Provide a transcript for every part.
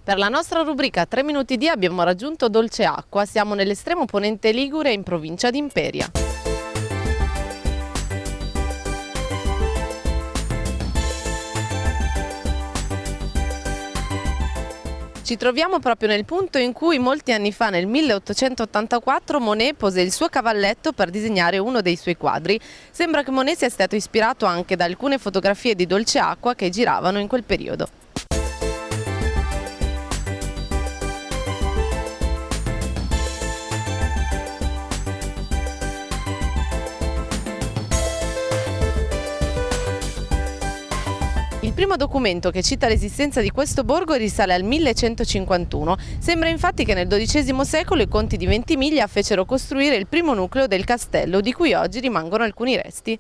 Per la nostra rubrica 3 minuti di abbiamo raggiunto Dolce Acqua, siamo nell'estremo ponente Ligure in provincia di Imperia. Ci troviamo proprio nel punto in cui molti anni fa, nel 1884, Monet pose il suo cavalletto per disegnare uno dei suoi quadri. Sembra che Monet sia stato ispirato anche da alcune fotografie di Dolce Acqua che giravano in quel periodo. Il primo documento che cita l'esistenza di questo borgo risale al 1151. Sembra infatti che nel XII secolo i conti di Ventimiglia fecero costruire il primo nucleo del castello, di cui oggi rimangono alcuni resti.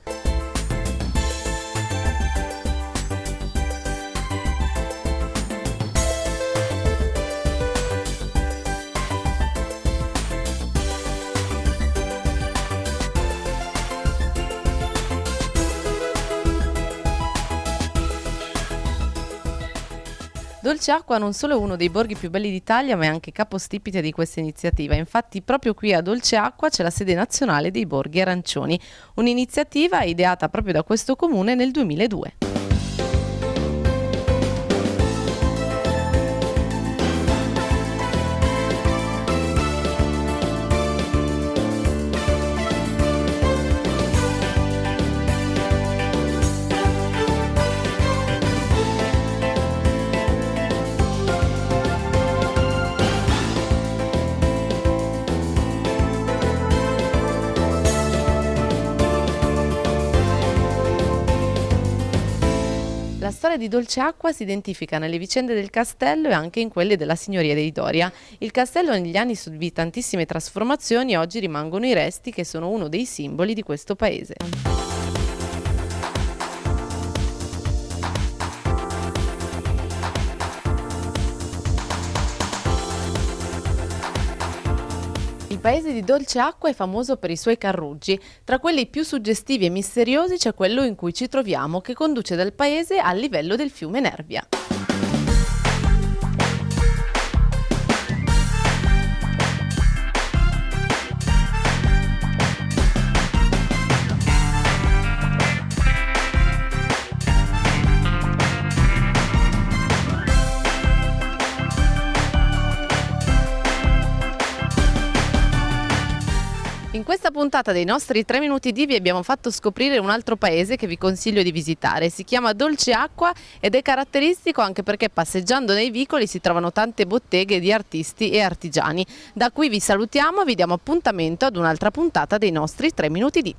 Dolce Acqua non solo è uno dei borghi più belli d'Italia, ma è anche capostipite di questa iniziativa. Infatti proprio qui a Dolce Acqua c'è la sede nazionale dei borghi arancioni, un'iniziativa ideata proprio da questo comune nel 2002. La storia di Dolce Acqua si identifica nelle vicende del castello e anche in quelle della signoria dei Doria. Il castello negli anni subì tantissime trasformazioni e oggi rimangono i resti che sono uno dei simboli di questo paese. Il paese di Dolce Acqua è famoso per i suoi carruggi. Tra quelli più suggestivi e misteriosi c'è quello in cui ci troviamo, che conduce dal paese al livello del fiume Nervia. In questa puntata dei nostri 3 minuti di vi abbiamo fatto scoprire un altro paese che vi consiglio di visitare. Si chiama Dolce Acqua ed è caratteristico anche perché passeggiando nei vicoli si trovano tante botteghe di artisti e artigiani. Da qui vi salutiamo e vi diamo appuntamento ad un'altra puntata dei nostri 3 minuti di.